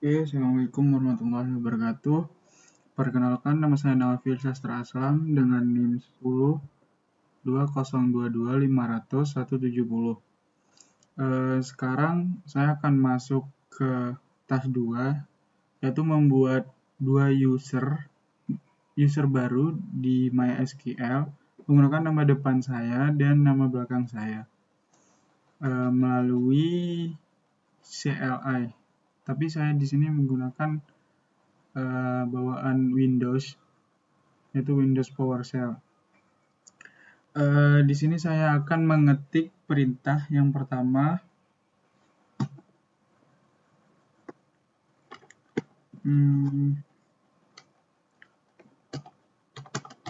Oke, Assalamualaikum warahmatullahi wabarakatuh. Perkenalkan, nama saya Nawafil Sastra Aslam dengan NIM 10 2022 500 170. Sekarang saya akan masuk ke task 2, yaitu membuat dua user baru di MySQL menggunakan nama depan saya dan nama belakang saya melalui CLI. Tapi saya di sini menggunakan bawaan Windows, yaitu Windows PowerShell. Di sini saya akan mengetik perintah yang pertama,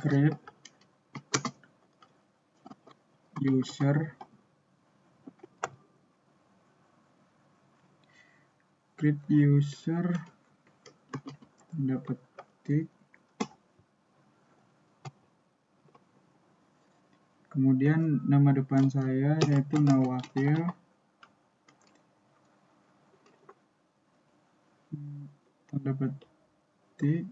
create user tanda petik, kemudian nama depan saya yaitu Nawafil, tanda petik,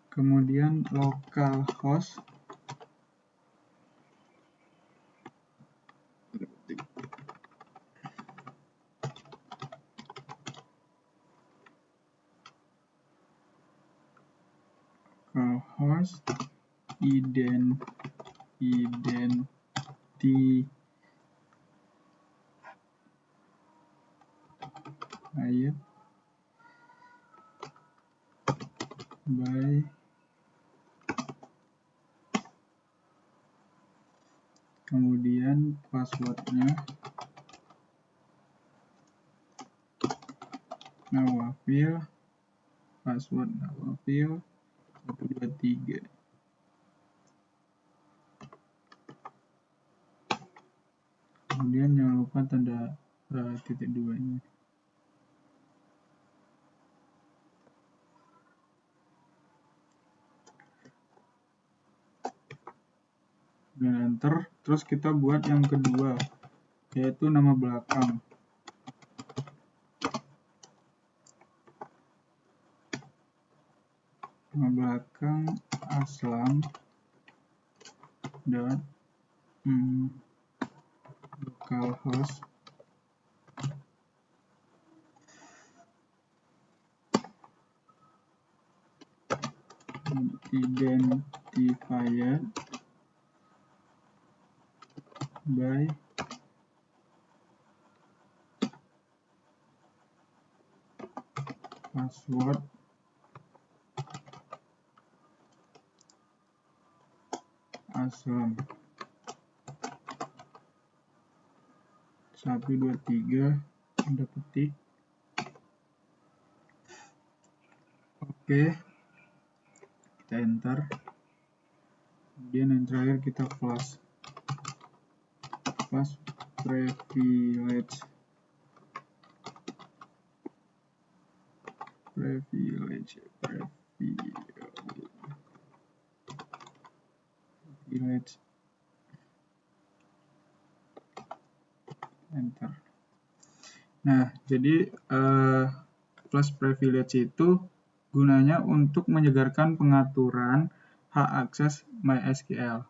kemudian localhost, identified by kemudian passwordnya Nawafil, password Nawafil 123. Kemudian jangan lupa tanda titik 2-nya. Dan enter. Terus kita buat yang kedua, yaitu nama belakang. Nama belakang aslam dot localhost identified by password aslam 123 tanda petik. Oke, kita enter. Kemudian yang terakhir kita close privilege enter. Nah, jadi plus privilege itu gunanya untuk menyegarkan pengaturan hak akses MySQL.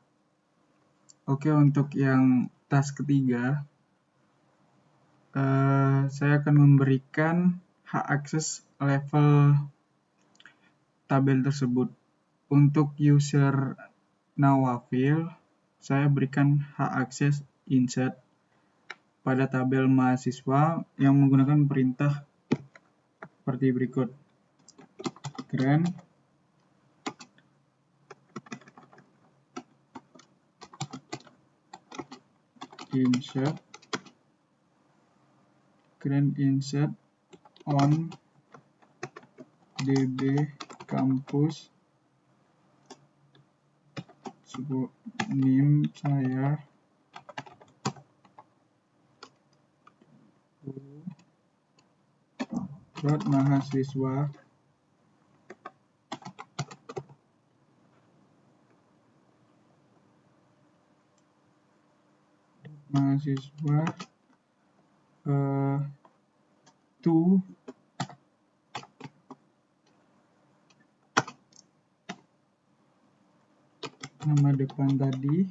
Oke, untuk yang task ketiga, saya akan memberikan hak akses level tabel tersebut. Untuk user Nawafil, saya berikan hak akses insert pada tabel mahasiswa yang menggunakan perintah seperti berikut. Grant insert on DB kampus NIM saya mahasiswa mahasiswa to nama depan tadi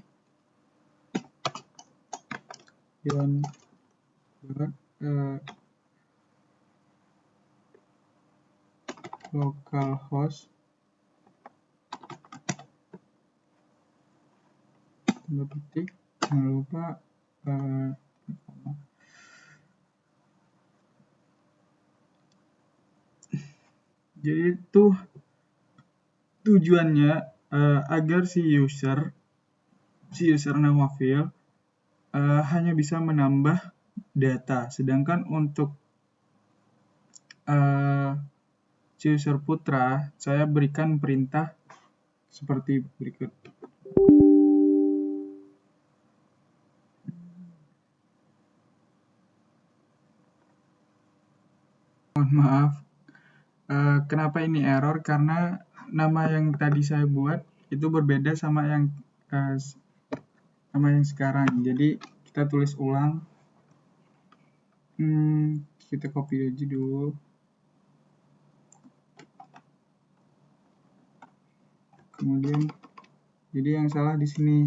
Yon localhost tanda petik, jangan lupa jadi itu tujuannya agar si user Nawafil hanya bisa menambah data, sedangkan untuk si user Putra saya berikan perintah seperti berikut. Mohon maaf, kenapa ini error? Karena nama yang tadi saya buat itu berbeda sama yang sekarang. Jadi kita tulis ulang. Kita copy aja dulu. Kemudian, jadi yang salah di sini.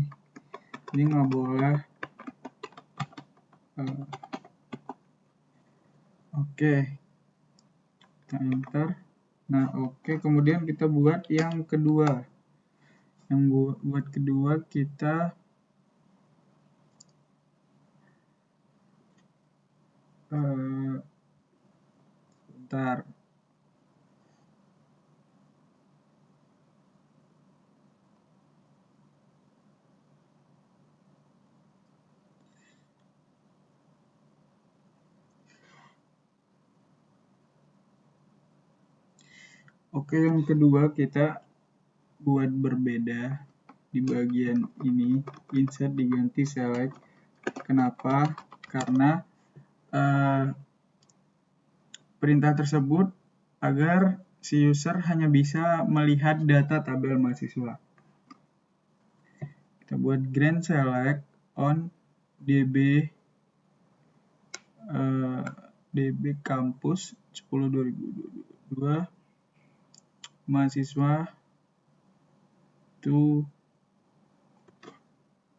Ini nggak boleh. Oke. Kita enter. Nah, oke. Kemudian kita buat yang kedua. Yang buat kedua kita bentar. Oke, yang kedua kita buat berbeda di bagian ini, insert diganti select. Kenapa? Karena perintah tersebut agar si user hanya bisa melihat data tabel mahasiswa. Kita buat grand select on db kampus 10/2022 mahasiswa to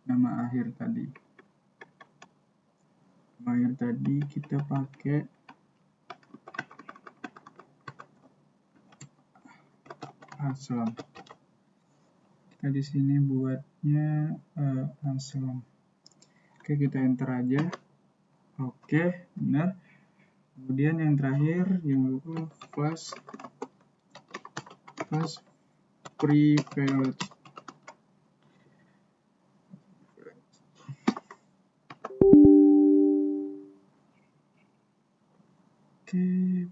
nama akhir tadi. Nama akhir tadi kita pakai Aslam. Kita di sini buatnya Aslam. Oke, kita enter aja. Oke, benar. Kemudian yang terakhir yang lupa flash privilege. Oke,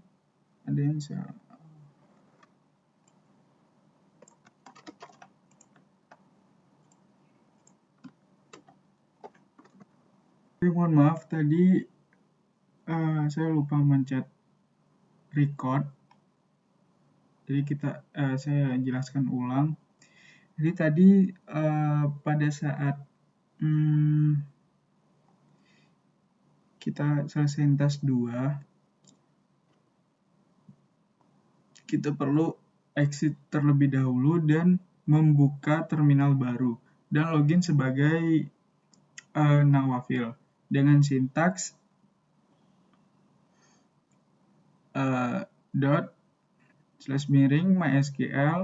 ada yang salah. Mohon maaf tadi saya lupa mencet record. Jadi saya jelaskan ulang. Jadi tadi pada saat kita selesai tas 2, kita perlu exit terlebih dahulu dan membuka terminal baru dan login sebagai Nawafil dengan sintaks /mysql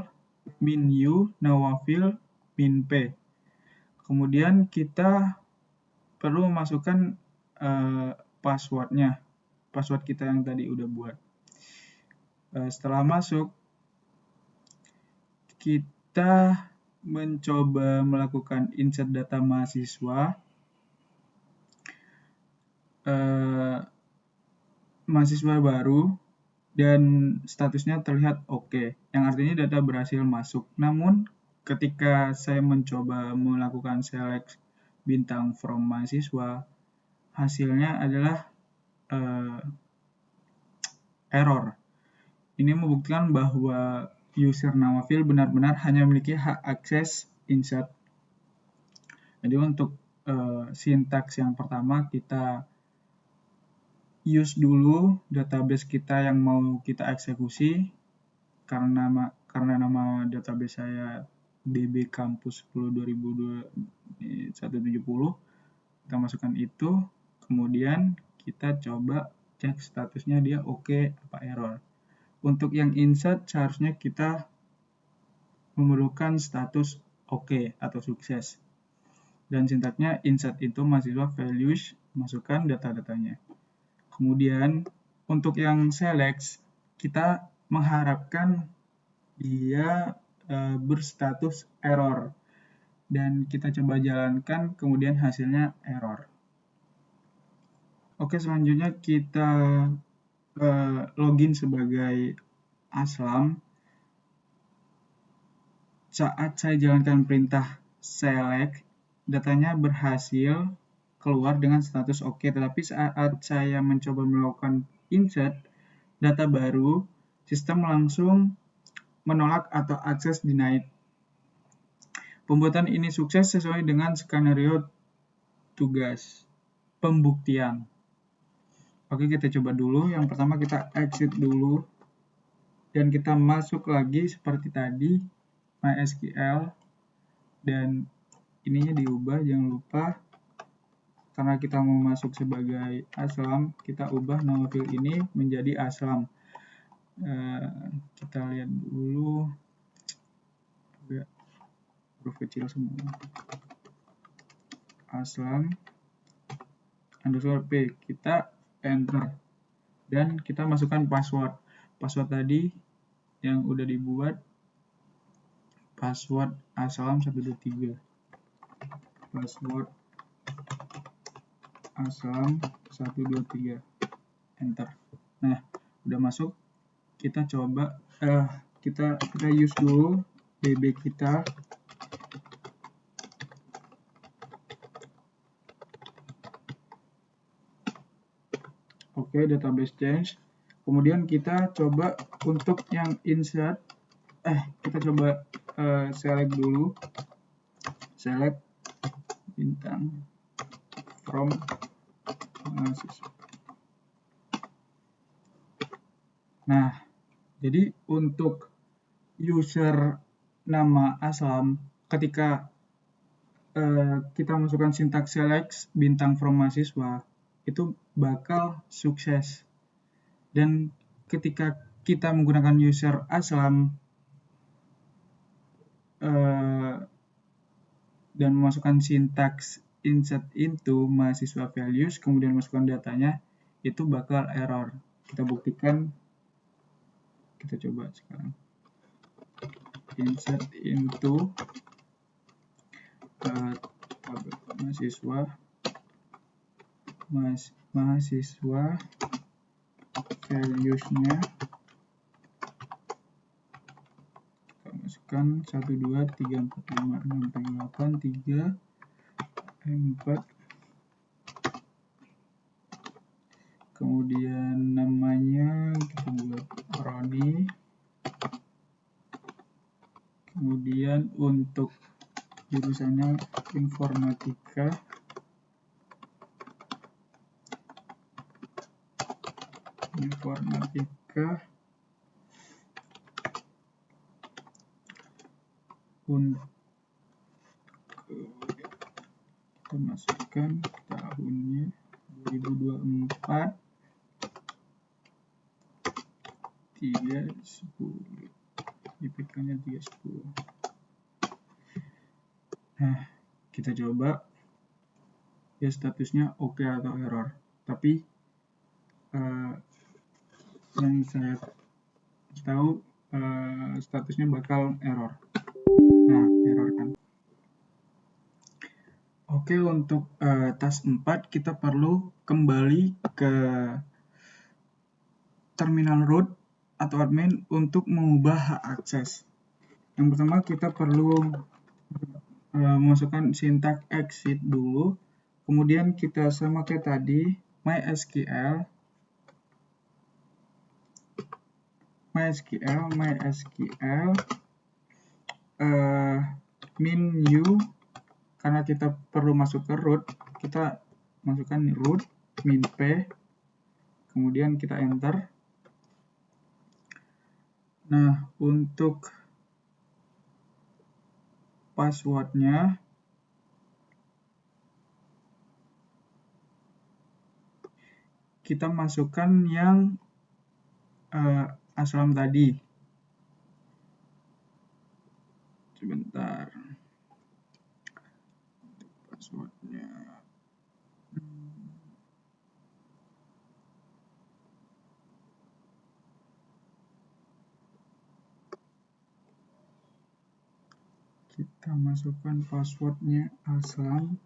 -u nawafil -p. Kemudian kita perlu memasukkan password kita yang tadi udah buat. Setelah masuk, kita mencoba melakukan insert data mahasiswa. Mahasiswa baru dan statusnya terlihat oke, yang artinya data berhasil masuk. Namun ketika saya mencoba melakukan select bintang from mahasiswa, hasilnya adalah error. Ini membuktikan bahwa user Nawafil benar-benar hanya memiliki hak akses insert. Jadi untuk sintaks yang pertama, kita use dulu database kita yang mau kita eksekusi. Karena nama database saya DB Campus 10 2002 170, kita masukkan itu, kemudian kita coba cek statusnya dia oke apa error. Untuk yang insert seharusnya kita memerlukan status oke atau sukses. Dan sintaknya insert itu mahasiswa values, masukkan data-datanya. Kemudian untuk yang select, kita mengharapkan dia berstatus error. Dan kita coba jalankan, kemudian hasilnya error. Oke, selanjutnya kita login sebagai Aslam. Saat saya jalankan perintah select, datanya berhasil keluar dengan status oke, tetapi saat saya mencoba melakukan insert data baru, sistem langsung menolak atau access denied. Pembuatan ini sukses sesuai dengan skenario tugas pembuktian. Oke, kita coba dulu. Yang pertama kita exit dulu dan kita masuk lagi seperti tadi MySQL, dan ininya diubah, jangan lupa. Karena kita mau masuk sebagai Aslam, kita ubah nama file ini menjadi Aslam. Kita lihat dulu, huruf kecil semua. Aslam _p, kita enter dan kita masukkan password tadi yang udah dibuat, password Aslam 123, password Aslam 123, enter. Nah, udah masuk. Kita coba kita use dulu DB kita. Oke, database change. Kemudian kita coba untuk yang insert, kita coba select dulu. Select bintang from mahasiswa. Nah, jadi untuk user nama Aslam, ketika kita masukkan sintaks select bintang from mahasiswa, itu bakal sukses. Dan ketika kita menggunakan user Aslam dan memasukkan sintaks insert into mahasiswa values, kemudian masukkan datanya, itu bakal error. Kita buktikan, kita coba sekarang. Insert into mahasiswa values-nya, kita masukkan 1, 2, 3, 4, 5, 6, 8, 3, 4. Kemudian namanya kita buat Roni. Kemudian untuk jurusannya informatika. Kita masukkan tahunnya 2024 310, IPK-nya 310. Nah, kita coba ya statusnya oke atau error. Tapi yang saya tahu statusnya bakal error. Nah, error kan. Oke, untuk task 4 kita perlu kembali ke terminal root atau admin untuk mengubah hak akses. Yang pertama kita perlu memasukkan sintaks exit dulu. Kemudian kita sama kayak tadi, MySQL min new karena kita perlu masuk ke root, kita masukkan root min p, kemudian kita enter. Nah, untuk passwordnya kita masukkan yang aslam tadi. Sebentar. Passwordnya. Kita masukkan passwordnya aslam.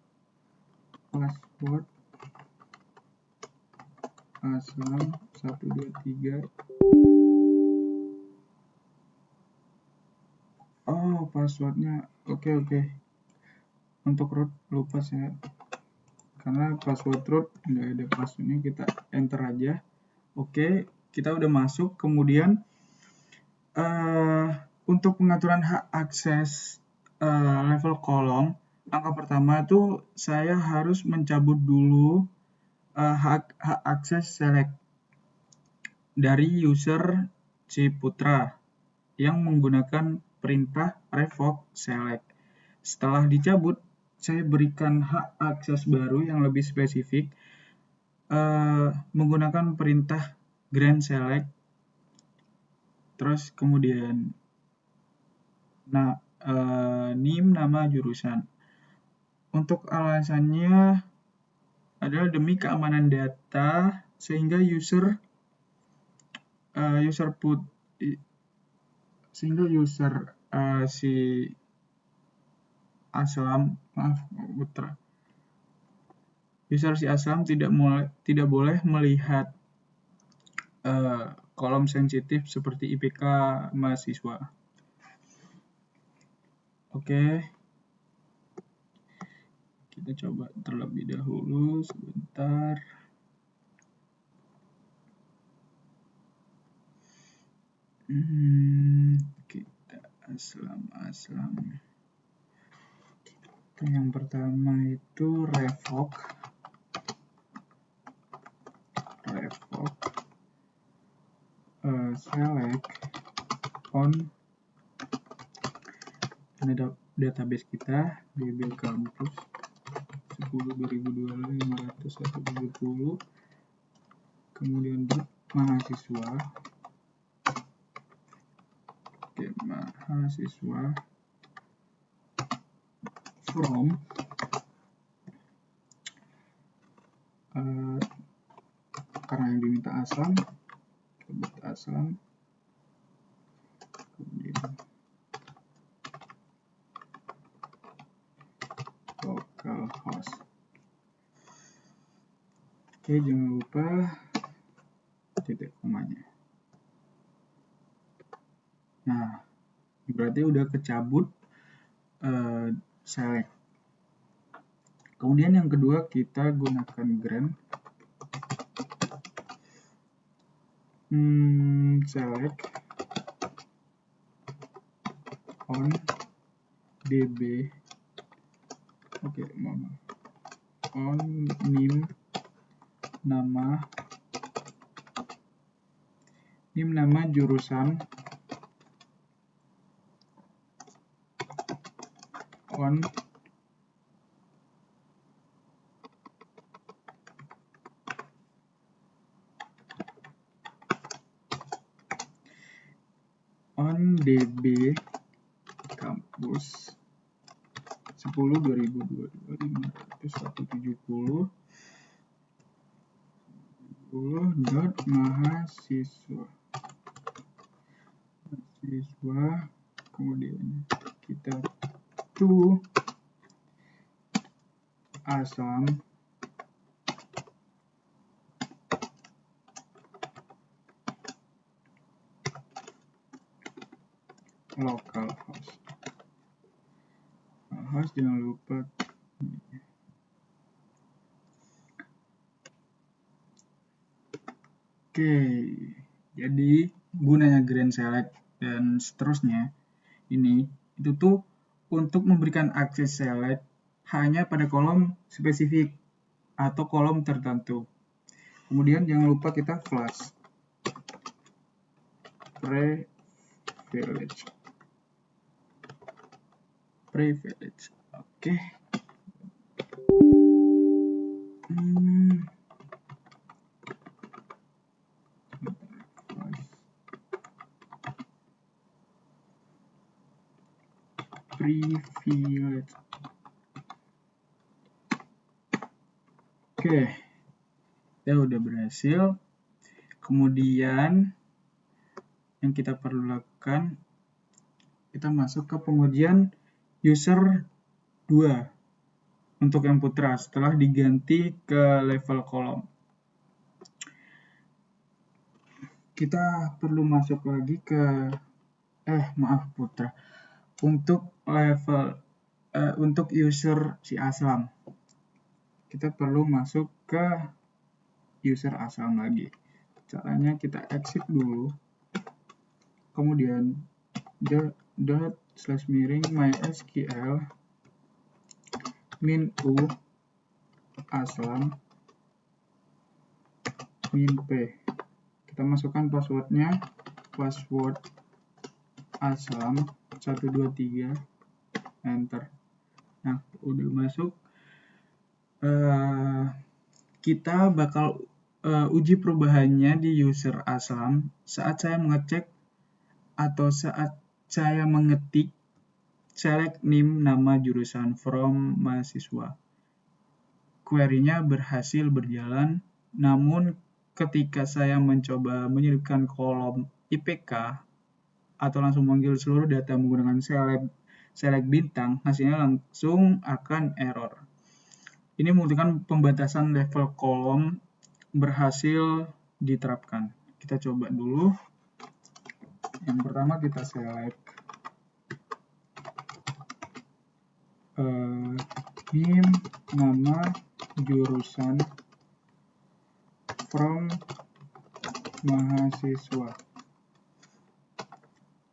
Password aslam 123. Oh, passwordnya oke. Untuk root lupa saya, karena password root nggak ada passwordnya, kita enter aja. Oke, kita udah masuk. Kemudian untuk pengaturan hak akses level kolom, langkah pertama tuh saya harus mencabut dulu hak akses select dari user Ciputra yang menggunakan perintah revoke select. Setelah dicabut, saya berikan hak akses baru yang lebih spesifik menggunakan perintah grant select. Terus kemudian name nama jurusan. Untuk alasannya adalah demi keamanan data, sehingga user si aslam, user si aslam tidak boleh melihat kolom sensitif seperti IPK mahasiswa. Oke. Kita coba terlebih dahulu sebentar. Kita aslam. Yang pertama itu revoke select on database kita DB kampus 10.2020 kemudian mahasiswa. Oke, mahasiswa from karena yang diminta aslam, kemudian localhost. Oke, jangan lupa titik komanya. Nah, berarti udah kecabut select. Kemudian yang kedua kita gunakan grant select on db. Oke, on name nama jurusan, on DB kampus 10.2020 mahasiswa, kemudian kita aslam localhost. Jangan lupa. Oke, jadi gunanya grant select dan seterusnya itu tuh untuk memberikan akses select hanya pada kolom spesifik atau kolom tertentu. Kemudian jangan lupa kita flush privilege. Oke. Privilege. Oke. Ya udah berhasil. Kemudian yang kita perlu lakukan, kita masuk ke pengujian user 2 untuk yang putra setelah diganti ke level kolom. Kita perlu masuk lagi ke putra untuk level untuk user si Aslam. Kita perlu masuk ke user Aslam lagi. Caranya kita exit dulu, kemudian ./mysql min u aslam min p. Kita masukkan passwordnya, password aslam 123, enter. Nah, udah masuk. Kita bakal uji perubahannya di user Aslam saat saya mengecek atau saat saya mengetik select name nama jurusan from mahasiswa. Query-nya berhasil berjalan, namun ketika saya mencoba menyelipkan kolom IPK atau langsung memanggil seluruh data menggunakan select bintang, hasilnya langsung akan error. Ini membuktikan pembatasan level kolom berhasil diterapkan. Kita coba dulu. Yang pertama kita select name nama jurusan from mahasiswa.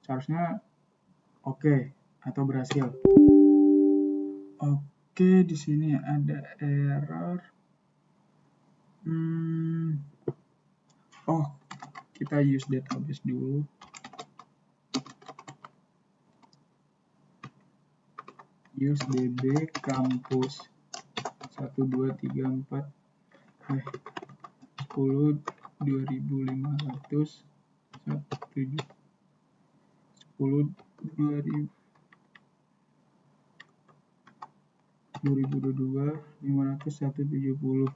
Seharusnya oke atau berhasil. Oke, di sini ada error. Kita use database dulu. Use db kampus 1234 10 2500 17 10 2022 570.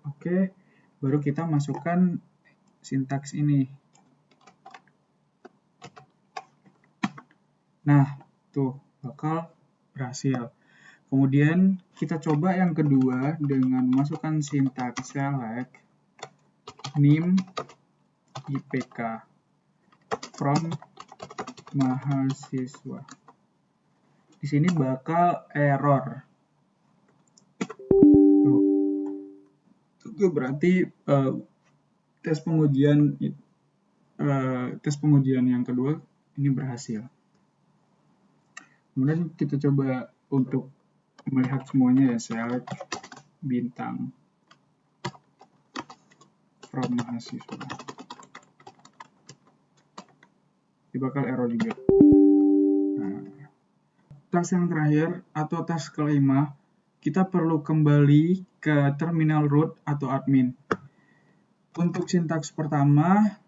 Oke, baru kita masukkan sintaks ini. Nah, tuh bakal berhasil. Kemudian kita coba yang kedua dengan masukkan sintaks select name IPK from mahasiswa. Di sini bakal error. Itu berarti tes pengujian yang kedua ini berhasil. Kemudian kita coba untuk melihat semuanya ya, select bintang from mahasiswa. Ini bakal error juga. Nah, tas yang terakhir atau tas kelima, kita perlu kembali ke terminal root atau admin. Untuk sintaks pertama,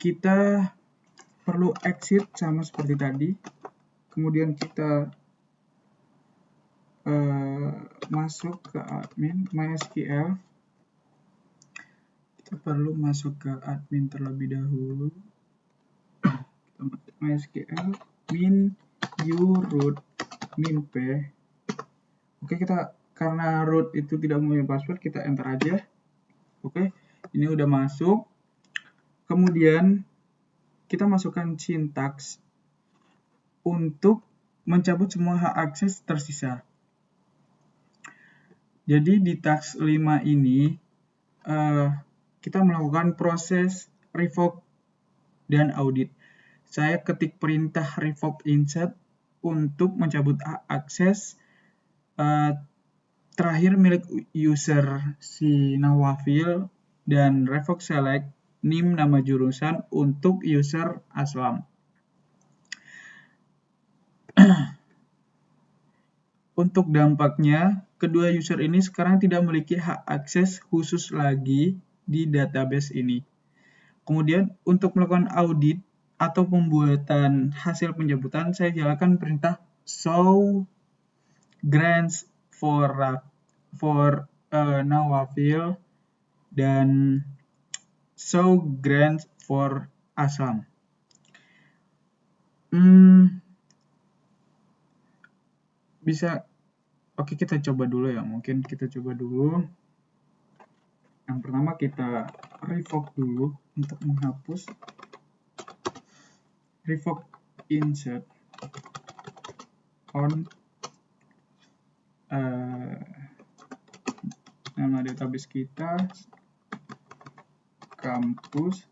kita perlu exit sama seperti tadi. Kemudian kita masuk ke admin MySQL. Kita perlu masuk ke admin terlebih dahulu. Kita masuk MySQL min u root min p. Oke, kita karena root itu tidak mempunyai password, kita enter aja. Oke, ini udah masuk. Kemudian kita masukkan sintaks untuk mencabut semua hak akses tersisa. Jadi di task 5 ini kita melakukan proses revoke dan audit. Saya ketik perintah revoke insert untuk mencabut hak akses terakhir milik user si Nawafil, dan revoke select NIM nama jurusan untuk user Aslam. Untuk dampaknya, kedua user ini sekarang tidak memiliki hak akses khusus lagi di database ini. Kemudian untuk melakukan audit atau pembuatan hasil penjemputan, saya jalankan perintah show grants for Nawafil dan show grants for Aslam. Bisa, oke, kita coba dulu ya. Mungkin kita coba dulu. Yang pertama kita revoke dulu untuk menghapus. Revoke insert on nama database kita kampus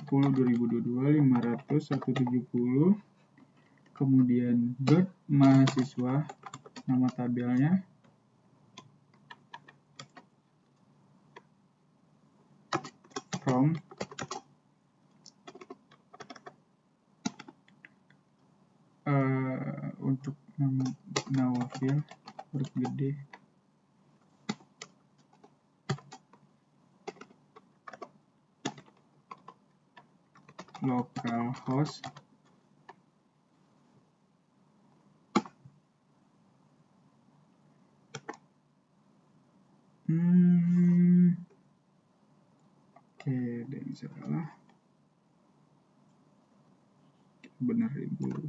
10/2022 500/170, kemudian dot mahasiswa nama tabelnya, from untuk nama Nawafil huruf gede, localhost oke, ada yang salah, benerin dulu.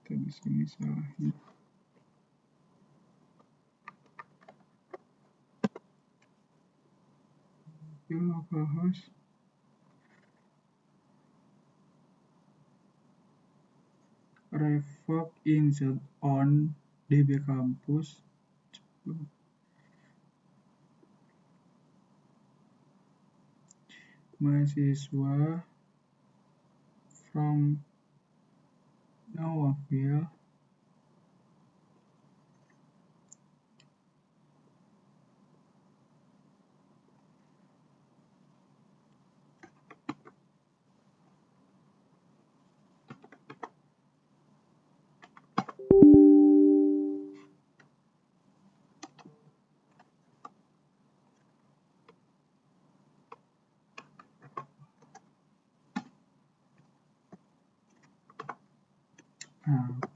Kita di sini salahnya. Localhost revoke insert on DB kampus mahasiswa from Nawafil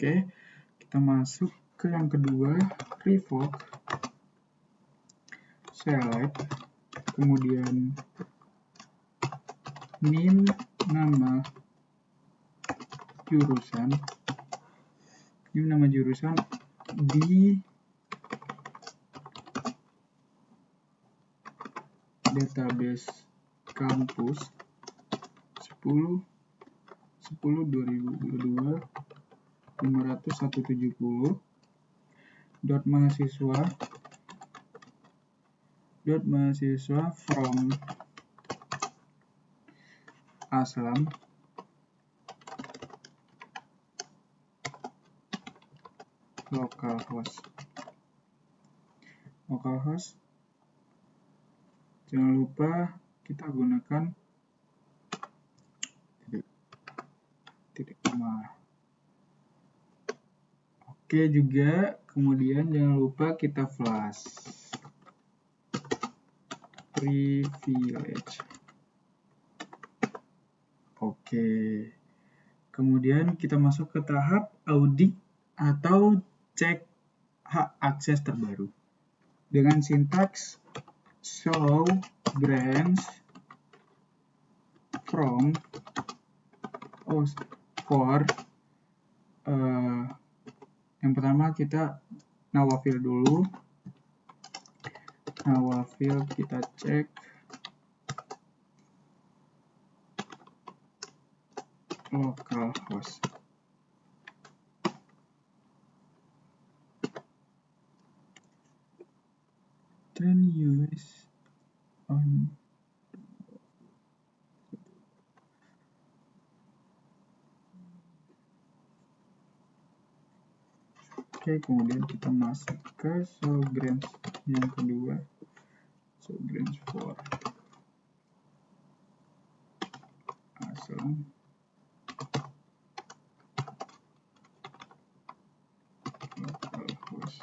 Oke, kita masuk ke yang kedua, revoke select, kemudian NIM nama jurusan, di database kampus 10/2022 500/170 dot mahasiswa from Aslam localhost jangan lupa kita gunakan titik koma. Oke juga, kemudian jangan lupa kita flash privilege. Oke, kemudian kita masuk ke tahap audit atau cek hak akses terbaru dengan sintaks show grants from for yang pertama kita Nawafil dulu. Nawafil kita cek localhost. Then use on Oke, kemudian kita masuk ke Sograms yang kedua, Sograms 4 asal localhost.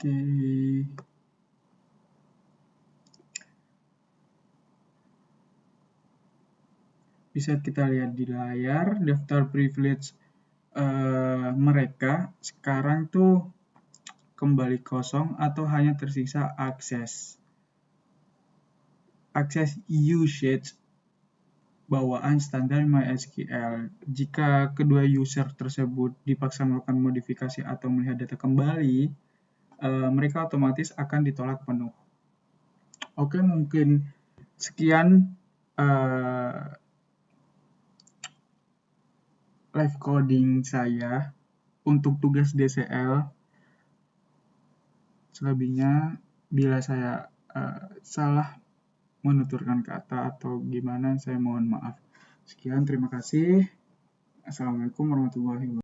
Oke. Bisa kita lihat di layar daftar privilege mereka sekarang tuh kembali kosong atau hanya tersisa akses usage bawaan standar MySQL. Jika kedua user tersebut dipaksa melakukan modifikasi atau melihat data kembali, mereka otomatis akan ditolak penuh. Oke, mungkin sekian live coding saya untuk tugas DCL. Selebihnya, bila saya salah menuturkan kata atau gimana, saya mohon maaf. Sekian, terima kasih. Assalamualaikum warahmatullahi wabarakatuh.